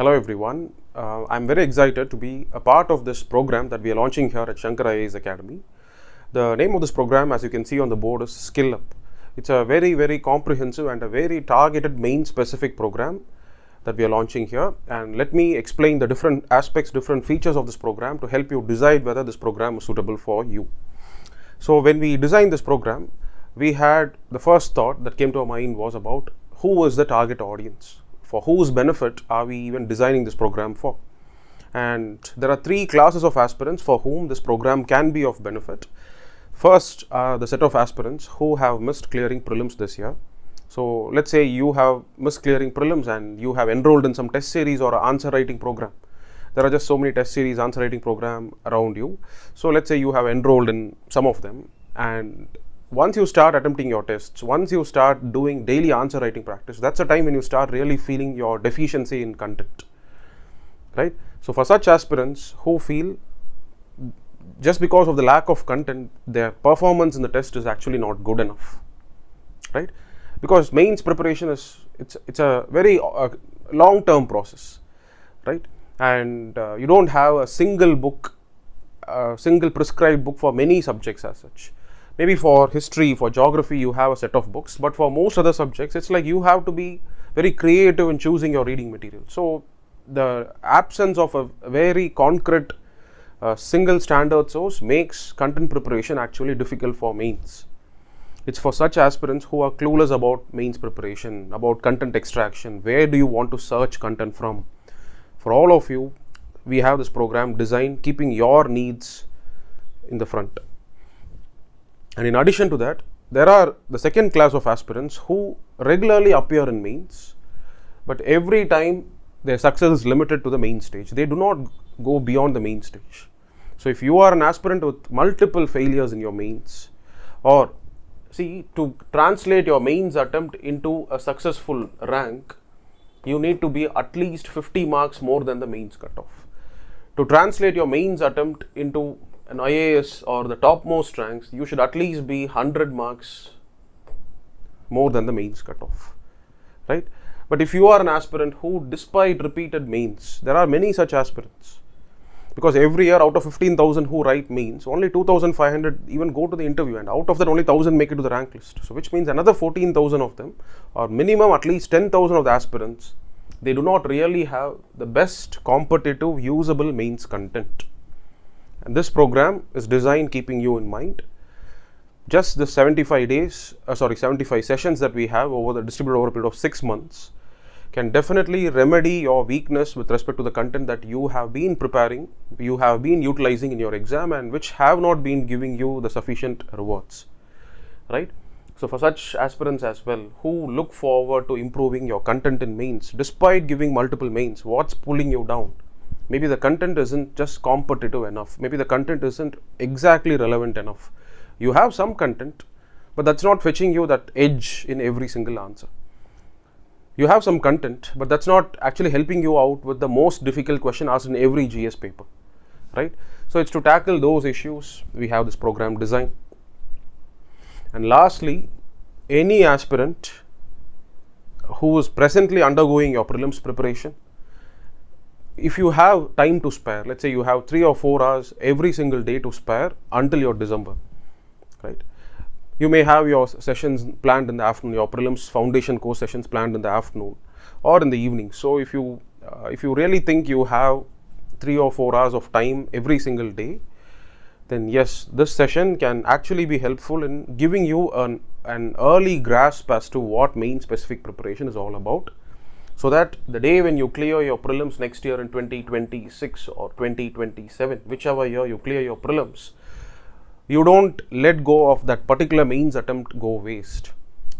Hello everyone, I'm very excited to be a part of this program that we are launching here at Shankar IAS Academy. The name of this program, as you can see on the board, is Skillup. It's a very comprehensive and a very targeted main specific program that we are launching here, and let me explain the different aspects, different features of this program to help you decide whether this program is suitable for you. So when we designed this program, we had the first thought that came to our mind was about who is the target audience, for whose benefit are we even designing this program for. And there are three classes of aspirants for whom this program can be of benefit. First are the set of aspirants who have missed clearing prelims this year. So let's say you have missed clearing prelims and you have enrolled in some test series or answer writing program. There are just so many test series, answer writing program around you. So let's say you have enrolled in some of them, and once you start attempting your tests, once you start doing daily answer writing practice, that's a time when you start really feeling your deficiency in content, right? So for such aspirants who feel just because of the lack of content, their performance in the test is actually not good enough, right? Because mains preparation is, it's a very long-term process, right? And you don't have a single book, single prescribed book for many subjects as such. Maybe for history, for geography, you have a set of books, but for most other subjects, it's like you have to be very creative in choosing your reading material. So the absence of a very concrete single standard source makes content preparation actually difficult for mains. It's for such aspirants who are clueless about mains preparation, about content extraction, where do you want to search content from. For all of you, we have this program designed keeping your needs in the front. And in addition to that, there are the second class of aspirants who regularly appear in mains, but every time their success is limited to the main stage. They do not go beyond the main stage. So if you are an aspirant with multiple failures in your mains, or see, to translate your mains attempt into a successful rank, you need to be at least 50 marks more than the mains cutoff. To translate your mains attempt into an IAS or the topmost ranks, you should at least be 100 marks more than the mains cutoff, right? But if you are an aspirant who, despite repeated mains, there are many such aspirants, because every year out of 15,000 who write mains, only 2,500 even go to the interview, and out of that only 1,000 make it to the rank list. So which means another 14,000 of them, or minimum at least 10,000 of the aspirants, they do not really have the best competitive usable mains content. And this program is designed keeping you in mind. Just the 75 sessions that we have distributed over a period of 6 months can definitely remedy your weakness with respect to the content that you have been preparing, you have been utilizing in your exam, and which have not been giving you the sufficient rewards, right? So for such aspirants as well who look forward to improving your content in mains, despite giving multiple mains, what's pulling you down? Maybe the content isn't just competitive enough. Maybe the content isn't exactly relevant enough. You have some content, but that's not fetching you that edge in every single answer. You have some content, but that's not actually helping you out with the most difficult question asked in every GS paper, right? So it's to tackle those issues we have this program designed. And lastly, any aspirant who is presently undergoing your prelims preparation, if you have time to spare, let's say you have 3 or 4 hours every single day to spare until your December, right? You may have your sessions planned in the afternoon, your prelims foundation course sessions planned in the afternoon or in the evening. So if you really think you have 3 or 4 hours of time every single day, then yes, this session can actually be helpful in giving you an early grasp as to what main specific preparation is all about, so that the day when you clear your prelims next year in 2026 or 2027, whichever year you clear your prelims, you don't let go of that particular mains attempt go waste.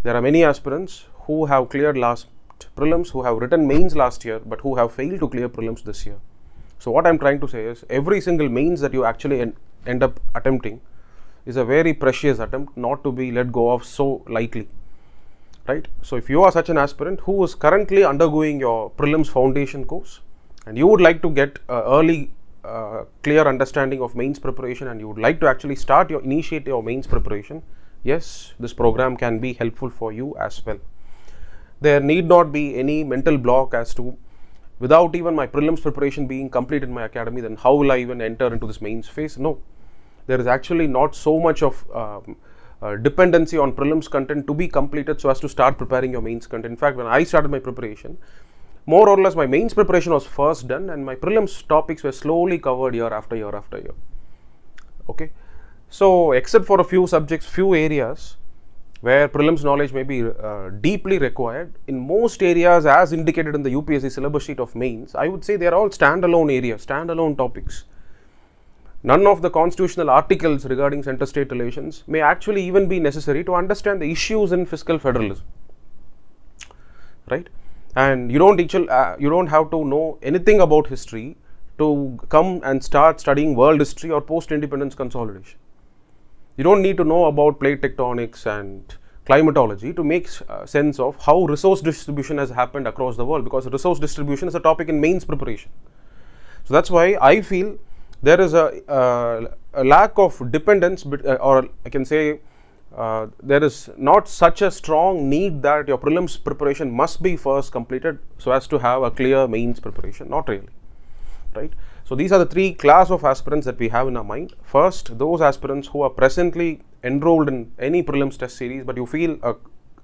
There are many aspirants who have cleared last prelims, who have written mains last year, but who have failed to clear prelims this year. So what I'm trying to say is, every single mains that you actually end up attempting is a very precious attempt, not to be let go of so lightly, right? So if you are such an aspirant who is currently undergoing your prelims foundation course, and you would like to get early clear understanding of mains preparation, and you would like to actually initiate your mains preparation, yes, this program can be helpful for you as well. There need not be any mental block as to without even my prelims preparation being complete in my academy, then how will I even enter into this mains phase? No, there is actually not so much of dependency on prelims content to be completed so as to start preparing your mains content. In fact, when I started my preparation, more or less my mains preparation was first done and my prelims topics were slowly covered year after year after year. Okay, so except for a few subjects, few areas where prelims knowledge may be deeply required, in most areas as indicated in the UPSC syllabus sheet of mains, I would say they are all standalone areas, standalone topics. None of the constitutional articles regarding center-state relations may actually even be necessary to understand the issues in fiscal federalism, right? And you don't have to know anything about history to come and start studying world history or post-independence consolidation. You don't need to know about plate tectonics and climatology to make sense of how resource distribution has happened across the world, because resource distribution is a topic in mains preparation. So that's why I feel there is a lack of dependence, or I can say there is not such a strong need that your prelims preparation must be first completed so as to have a clear mains preparation. Not really, right? So these are the three class of aspirants that we have in our mind. First, those aspirants who are presently enrolled in any prelims test series, but you feel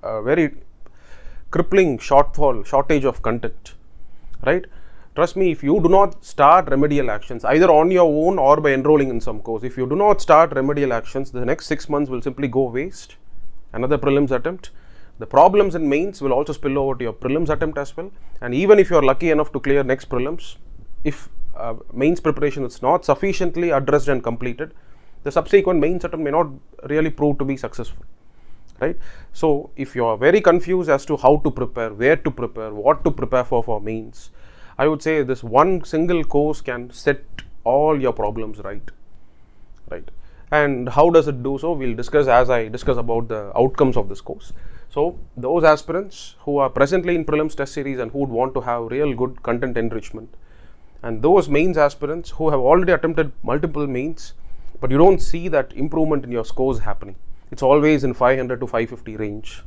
a very crippling shortage of content, right? Trust me, if you do not start remedial actions, either on your own or by enrolling in some course, if you do not start remedial actions, the next 6 months will simply go waste. Another prelims attempt. The problems in mains will also spill over to your prelims attempt as well. And even if you are lucky enough to clear next prelims, if mains preparation is not sufficiently addressed and completed, the subsequent mains attempt may not really prove to be successful, right? So if you are very confused as to how to prepare, where to prepare, what to prepare for mains, I would say this one single course can set all your problems right. And how does it do so? We'll discuss as I discuss about the outcomes of this course. So those aspirants who are presently in prelims test series and who would want to have real good content enrichment, and those mains aspirants who have already attempted multiple mains, but you don't see that improvement in your scores happening. It's always in 500 to 550 range,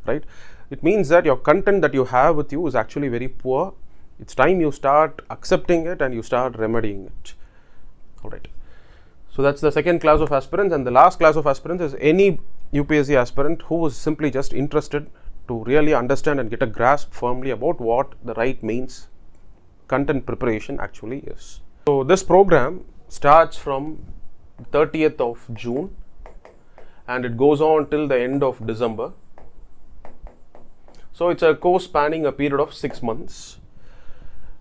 right? It means that your content that you have with you is actually very poor. It's time you start accepting it and you start remedying it. All right. So that's the second class of aspirants, and the last class of aspirants is any UPSC aspirant who is simply just interested to really understand and get a grasp firmly about what the right mains content preparation actually is. So this program starts from 30th of June and it goes on till the end of December. So it's a course spanning a period of 6 months.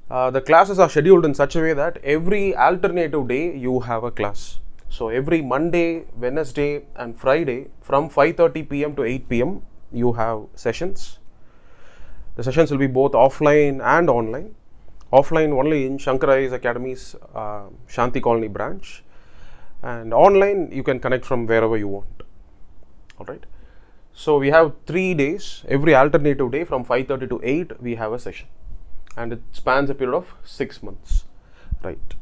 The classes are scheduled in such a way that every alternative day you have a class. So every Monday, Wednesday and Friday from 5:30 p.m. to 8 p.m. you have sessions. The sessions will be both offline and online. Offline only in Shankar Academy's Shanti Colony branch, and online you can connect from wherever you want. All right. So we have 3 days, every alternative day from 5:30 to 8 we have a session, and it spans a period of 6 months, right?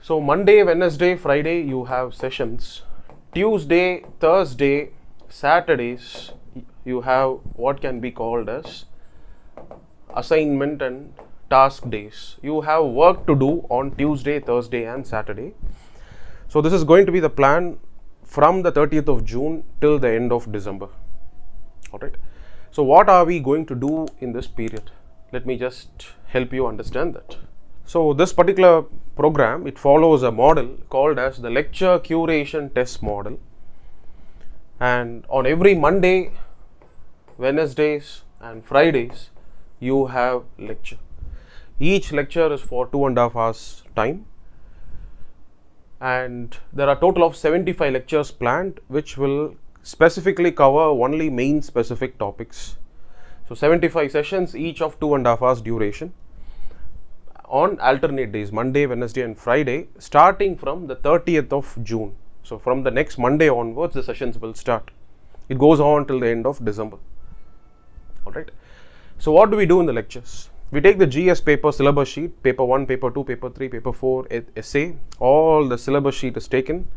So Monday, Wednesday, Friday you have sessions. Tuesday, Thursday, Saturdays you have what can be called as assignment and task days. You have work to do on Tuesday, Thursday and Saturday. So this is going to be the plan from the 30th of June till the end of December. All right. So what are we going to do in this period? Let me just help you understand that. So this particular program, it follows a model called as the lecture curation test model, and on every Monday, Wednesdays and Fridays you have lecture. Each lecture is for 2.5 hours time, and there are total of 75 lectures planned which will specifically cover only main specific topics. So 75 sessions, each of 2.5 hours duration on alternate days, Monday, Wednesday and Friday, starting from the 30th of June. So from the next Monday onwards the sessions will start. It goes on till the end of December. All right. So what do we do in the lectures? We take the GS paper syllabus sheet, paper 1, paper 2, paper 3, paper 4, essay, all the syllabus sheet is taken,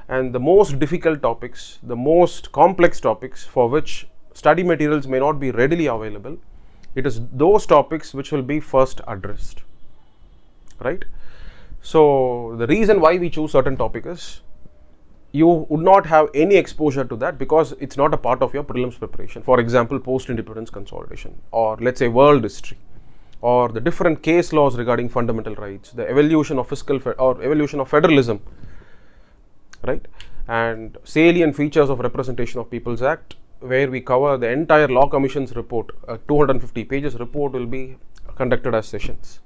and the most difficult topics, the most complex topics for which study materials may not be readily available, it is those topics which will be first addressed, right? So the reason why we choose certain topic is you would not have any exposure to that because it's not a part of your prelims preparation. For example, post-independence consolidation, or let's say world history, or the different case laws regarding fundamental rights, the evolution of fiscal or evolution of federalism, right? And salient features of Representation of People's Act, where we cover the entire Law Commission's report, a 250 pages report will be conducted as sessions,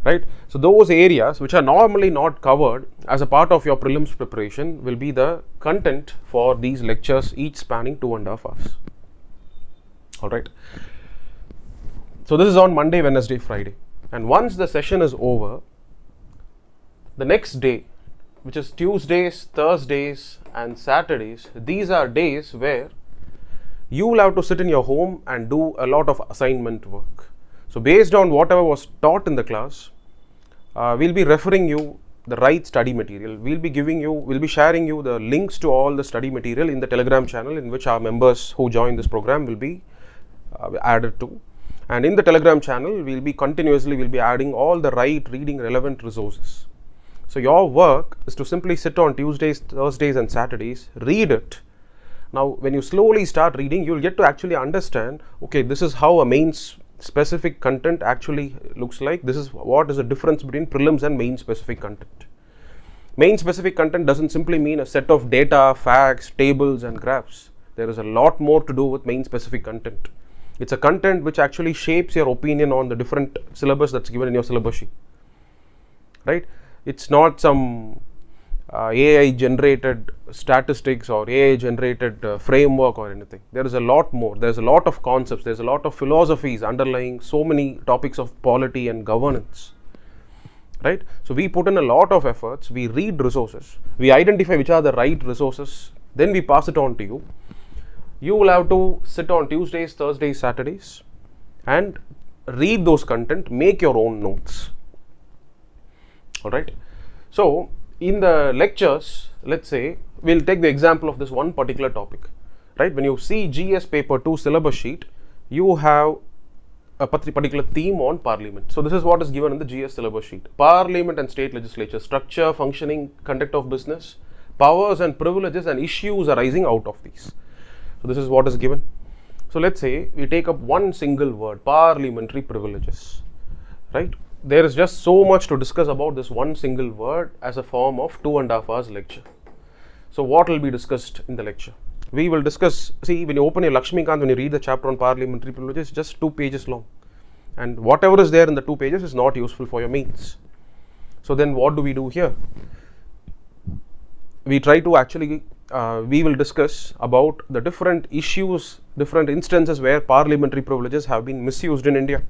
right? So those areas which are normally not covered as a part of your prelims preparation will be the content for these lectures, each spanning 2.5 hours. All right. So this is on Monday, Wednesday, Friday, and once the session is over, the next day, which is Tuesdays, Thursdays and Saturdays, these are days where you will have to sit in your home and do a lot of assignment work. So based on whatever was taught in the class, we'll be referring you the right study material. We'll be sharing you the links to all the study material in the Telegram channel, in which our members who join this program will be added to. And in the Telegram channel, we'll be adding all the right reading relevant resources. So your work is to simply sit on Tuesdays, Thursdays and Saturdays, read it. Now, when you slowly start reading, you'll get to actually understand, okay, this is how a mains specific content actually looks like. This is what is the difference between prelims and main specific content. Main specific content doesn't simply mean a set of data, facts, tables and graphs. There is a lot more to do with main specific content. It's a content which actually shapes your opinion on the different syllabus that's given in your syllabus sheet, right? It's not some AI generated statistics or AI generated framework or anything. There is a lot more. There's a lot of concepts. There's a lot of philosophies underlying so many topics of polity and governance, right? So we put in a lot of efforts. We read resources. We identify which are the right resources. Then we pass it on to you. You will have to sit on Tuesdays, Thursdays, Saturdays and read those content, make your own notes. All right. So in the lectures, let's say we'll take the example of this one particular topic, right? When you see GS paper 2 syllabus sheet, you have a particular theme on parliament. So this is what is given in the GS syllabus sheet: parliament and state legislature, structure, functioning, conduct of business, powers and privileges and issues arising out of these. So this is what is given. So let's say we take up one single word, parliamentary privileges, right? There is just so much to discuss about this one single word as a form of 2.5 hours lecture. So what will be discussed in the lecture? We will discuss, see, when you open your Lakshmikant, when you read the chapter on parliamentary privileges, just 2 pages long. And whatever is there in the 2 pages is not useful for your mains. So then what do we do here? We try to actually, we will discuss about the different issues, different instances where parliamentary privileges have been misused in India,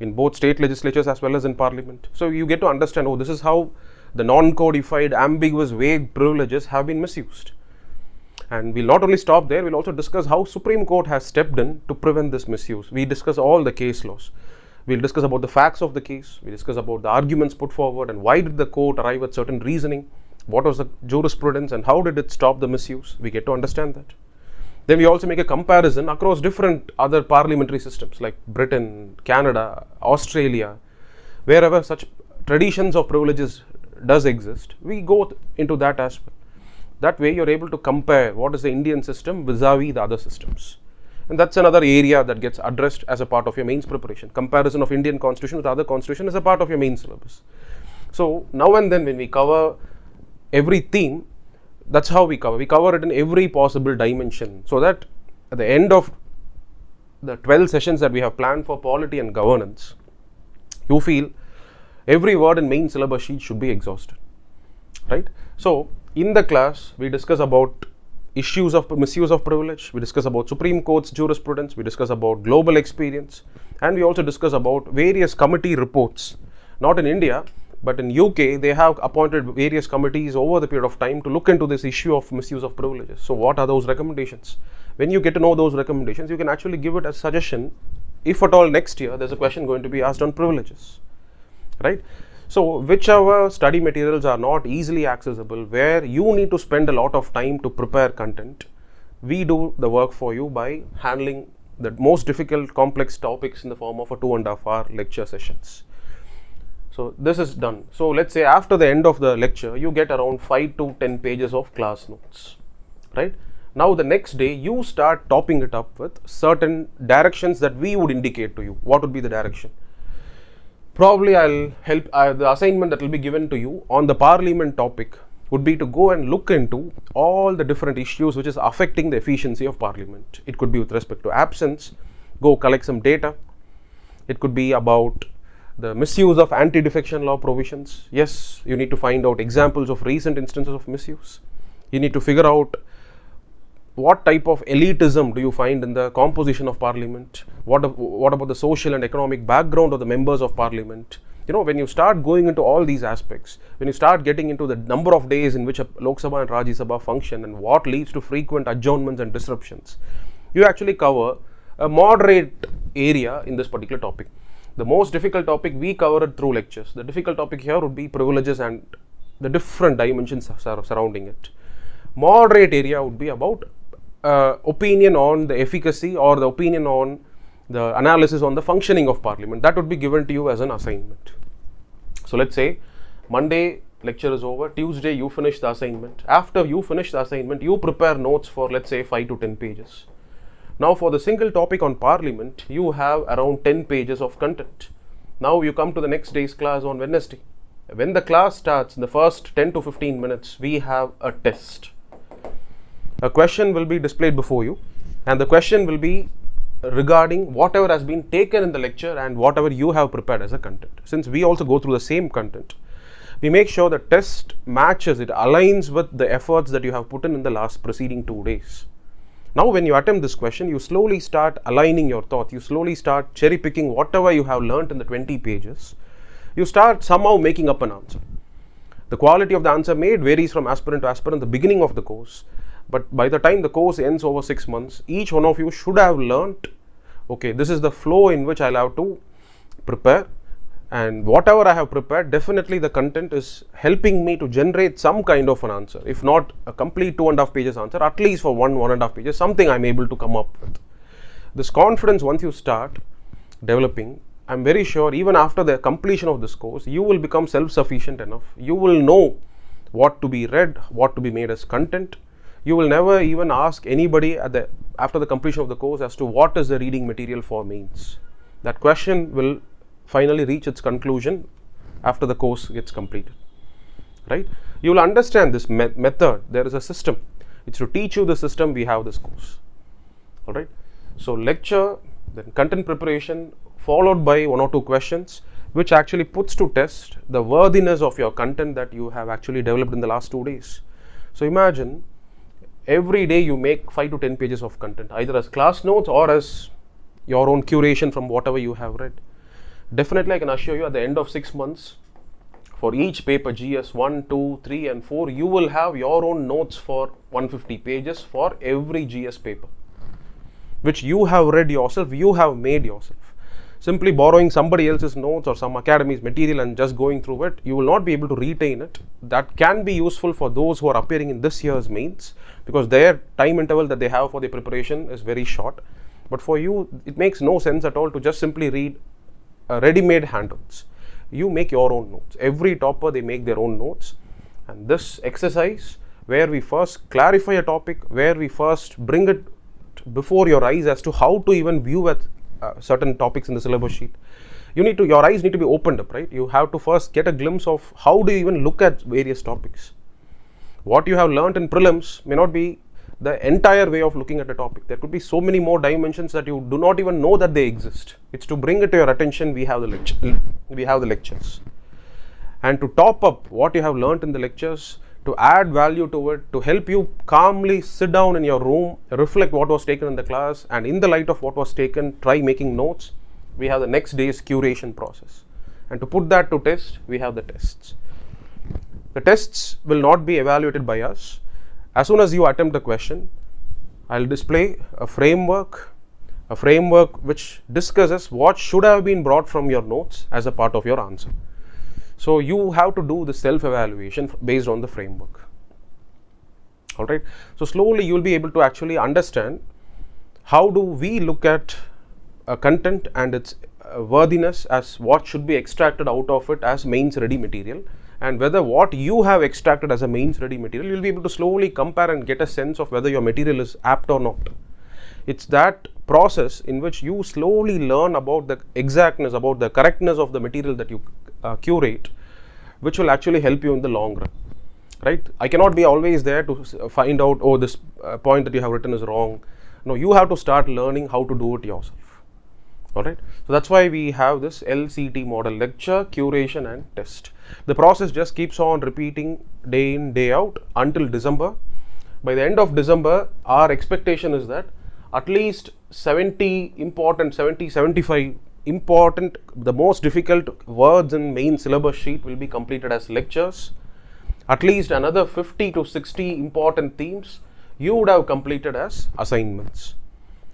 in both state legislatures as well as in parliament. So you get to understand, oh, this is how the non-codified, ambiguous, vague privileges have been misused. And we'll not only stop there, we'll also discuss how Supreme Court has stepped in to prevent this misuse. We discuss all the case laws. We'll discuss about the facts of the case. We discuss about the arguments put forward and why did the court arrive at certain reasoning. What was the jurisprudence and how did it stop the misuse? We get to understand that. Then we also make a comparison across different other parliamentary systems like Britain, Canada, Australia, wherever such traditions of privileges does exist. We go into that aspect. That way you're able to compare what is the Indian system vis-a-vis the other systems. And that's another area that gets addressed as a part of your mains preparation. Comparison of Indian constitution with other constitution is a part of your main syllabus. So now and then when we cover every theme, that's how we cover. We cover it in every possible dimension, so that at the end of the 12 sessions that we have planned for polity and governance, you feel every word in main syllabus sheet should be exhausted, right? So in the class, we discuss about issues of misuse of privilege, we discuss about Supreme Court's jurisprudence, we discuss about global experience, and we also discuss about various committee reports. Not in India, but in UK, they have appointed various committees over the period of time to look into this issue of misuse of privileges. So what are those recommendations? When you get to know those recommendations, you can actually give it as suggestion. If at all next year, there's a question going to be asked on privileges, right? So whichever study materials are not easily accessible, where you need to spend a lot of time to prepare content, we do the work for you by handling the most difficult complex topics in the form of a 2.5 hour lecture sessions. So this is done. So let's say after the end of the lecture, you get around 5 to 10 pages of class notes, right? Now the next day you start topping it up with certain directions that we would indicate to you. What would be the direction? Probably I'll help, the assignment that will be given to you on the parliament topic would be to go and look into all the different issues which is affecting the efficiency of parliament. It could be with respect to absence, go collect some data. It could be about the misuse of anti-defection law provisions. Yes, you need to find out examples of recent instances of misuse. You need to figure out what type of elitism do you find in the composition of parliament. What about the social and economic background of the members of parliament? You know, when you start going into all these aspects, when you start getting into the number of days in which a Lok Sabha and Rajya Sabha function and what leads to frequent adjournments and disruptions, you actually cover a moderate area in this particular topic. The most difficult topic we covered through lectures. The difficult topic here would be privileges and the different dimensions surrounding it. Moderate area would be about opinion on the efficacy or the opinion on the analysis on the functioning of parliament. That would be given to you as an assignment. So let's say Monday lecture is over, Tuesday you finish the assignment. After you finish the assignment, you prepare notes for let's say 5 to 10 pages. Now for the single topic on parliament, you have around 10 pages of content. Now you come to the next day's class on Wednesday. When the class starts, in the first 10 to 15 minutes, we have a test. A question will be displayed before you, and the question will be regarding whatever has been taken in the lecture and whatever you have prepared as a content. Since we also go through the same content, we make sure the test matches, it aligns with the efforts that you have put in the last preceding 2 days. Now when you attempt this question, you slowly start aligning your thought, you slowly start cherry picking whatever you have learnt in the 20 pages, you start somehow making up an answer. The quality of the answer made varies from aspirant to aspirant at the beginning of the course, but by the time the course ends over 6 months, each one of you should have learnt, okay, this is the flow in which I'll have to prepare, and whatever I have prepared, definitely the content is helping me to generate some kind of an answer. If not a complete 2.5 pages answer, at least for 1.5 pages, something I'm able to come up with. This confidence, once you start developing, I'm very sure even after the completion of this course, you will become self-sufficient enough. You will know what to be read, what to be made as content. You will never even ask anybody after the completion of the course as to what is the reading material for mains. That question will finally reach its conclusion after the course gets completed, right? You will understand this method. There is a system. It's to teach you the system. We have this course, all right? So lecture, then content preparation, followed by 1 or 2 questions, which actually puts to test the worthiness of your content that you have actually developed in the last 2 days. So imagine every day you make 5 to 10 pages of content, either as class notes or as your own curation from whatever you have read. Definitely I can assure you at the end of 6 months, for each paper GS 1, 2, 3 and 4, you will have your own notes for 150 pages for every GS paper, which you have read yourself, you have made yourself. Simply borrowing somebody else's notes or some academy's material and just going through it, you will not be able to retain it. That can be useful for those who are appearing in this year's mains, because their time interval that they have for the preparation is very short. But for you, it makes no sense at all to just simply read ready-made handouts. You make your own notes. Every topper, they make their own notes. And this exercise, where we first clarify a topic, where we first bring it before your eyes as to how to even view at certain topics in the syllabus sheet, your eyes need to be opened up, right? You have to first get a glimpse of how do you even look at various topics. What you have learnt in prelims may not be the entire way of looking at a topic. There could be so many more dimensions that you do not even know that they exist. It's to bring it to your attention, we have the lectures. And to top up what you have learnt in the lectures, to add value to it, to help you calmly sit down in your room, reflect what was taken in the class, and in the light of what was taken, try making notes. We have the next day's curation process. And to put that to test, we have the tests. The tests will not be evaluated by us. As soon as you attempt the question, I'll display a framework which discusses what should have been brought from your notes as a part of your answer. So you have to do the self-evaluation based on the framework. All right. So slowly you will be able to actually understand how do we look at content and its worthiness as what should be extracted out of it as mains ready material, and whether what you have extracted as a mains ready material, you will be able to slowly compare and get a sense of whether your material is apt or not. It's that process in which you slowly learn about the exactness, about the correctness of the material that you curate, which will actually help you in the long run, right? I cannot be always there to find out, oh, this point that you have written is wrong. No, you have to start learning how to do it yourself. All right, so that's why we have this LCT model: lecture, curation, and test. The process just keeps on repeating day in, day out until December. By the end of December, our expectation is that at least 75 important, the most difficult words in main syllabus sheet will be completed as lectures. At least another 50 to 60 important themes you would have completed as assignments.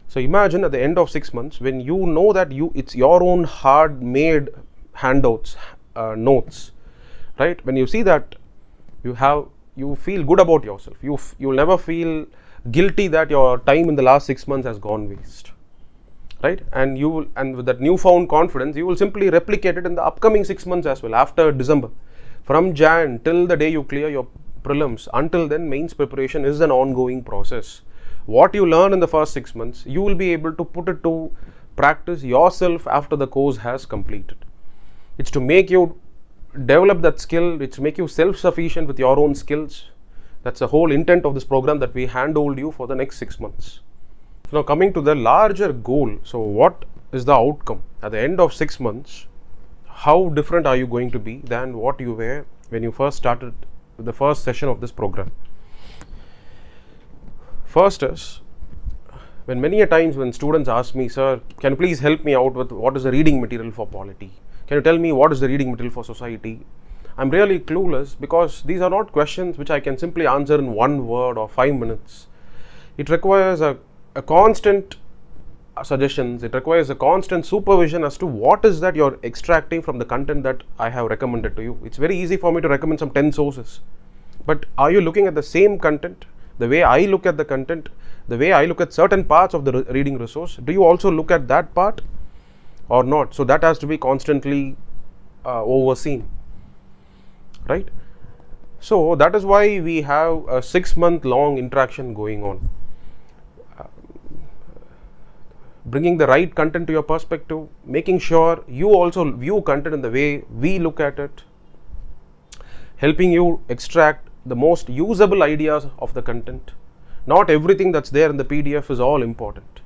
So imagine at the end of 6 months, when you know that it's your own hard made handouts, notes, right? When you see that, you feel good about yourself. You'll never feel guilty that your time in the last 6 months has gone waste, right? And with that newfound confidence, you will simply replicate it in the upcoming 6 months as well. After December, from Jan till the day you clear your prelims, until then, mains preparation is an ongoing process. What you learn in the first 6 months, you will be able to put it to practice yourself after the course has completed. It's to make you develop that skill, it's to make you self-sufficient with your own skills. That's the whole intent of this program that we handhold you for the next 6 months. So now coming to the larger goal. So what is the outcome? At the end of 6 months, how different are you going to be than what you were when you first started the first session of this program? First is, when many a times when students ask me, sir, can you please help me out with what is the reading material for polity? Can you tell me what is the reading material for society? I'm really clueless, because these are not questions which I can simply answer in 1 word or 5 minutes. It requires a constant suggestions. It requires a constant supervision as to what is that you're extracting from the content that I have recommended to you. It's very easy for me to recommend some 10 sources, but are you looking at the same content? The way I look at the content, the way I look at certain parts of the reading resource, do you also look at that part or not? So that has to be constantly overseen, right? So that is why we have a 6-month long interaction going on, bringing the right content to your perspective, making sure you also view content in the way we look at it, helping you extract the most usable ideas of the content. Not everything that's there in the PDF is all important,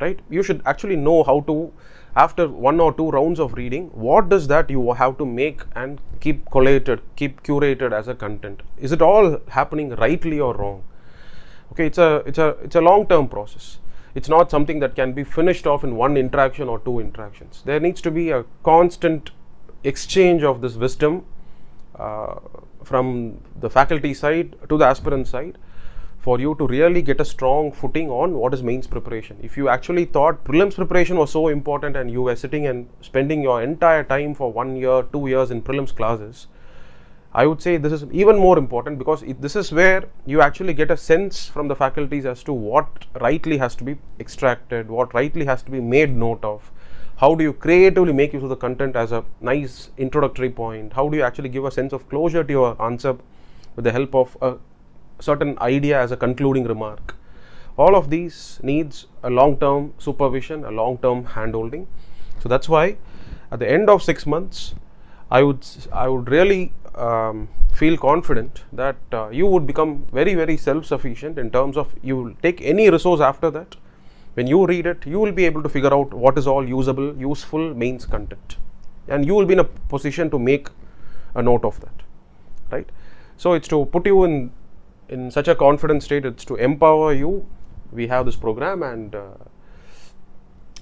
right? You should actually know how to, after 1 or 2 rounds of reading, what does that you have to make and keep collated, keep curated as a content. Is it all happening rightly or wrong? Okay, it's a long-term process. It's not something that can be finished off in 1 interaction or 2 interactions. There needs to be a constant exchange of this wisdom from the faculty side to the aspirant side, for you to really get a strong footing on what is mains preparation. If you actually thought prelims preparation was so important and you were sitting and spending your entire time for 1 year, 2 years in prelims classes, I would say this is even more important, because this is where you actually get a sense from the faculties as to what rightly has to be extracted, what rightly has to be made note of. How do you creatively make use of the content as a nice introductory point? How do you actually give a sense of closure to your answer with the help of a certain idea as a concluding remark? All of these needs a long-term supervision, a long-term handholding. So that's why at the end of 6 months, I would really feel confident that you would become very, very self-sufficient in terms of, you will take any resource after that. When you read it, you will be able to figure out what is all usable, useful mains content, and you will be in a position to make a note of that, right? So it's to put you in such a confident state, it's to empower you. We have this program, and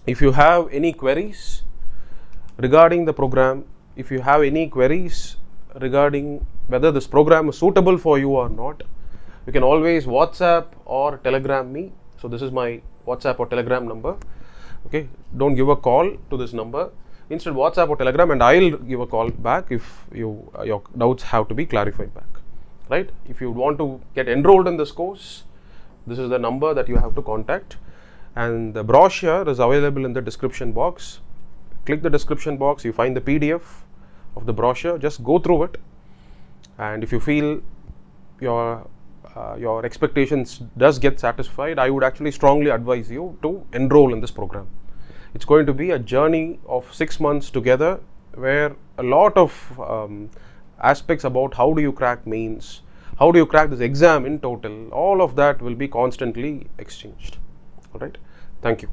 if you have any queries regarding the program, if you have any queries regarding whether this program is suitable for you or not, you can always WhatsApp or Telegram me. So this is my WhatsApp or Telegram number. Okay, don't give a call to this number. Instead, WhatsApp or Telegram, and I'll give a call back if your doubts have to be clarified back, right? If you want to get enrolled in this course, this is the number that you have to contact. and the brochure is available in the description box. Click the description box, you find the PDF of the brochure, just go through it, and if you feel your expectations does get satisfied, I would actually strongly advise you to enroll in this program. It's going to be a journey of 6 months together, where a lot of aspects about how do you crack mains, how do you crack this exam in total, all of that will be constantly exchanged. All right, thank you.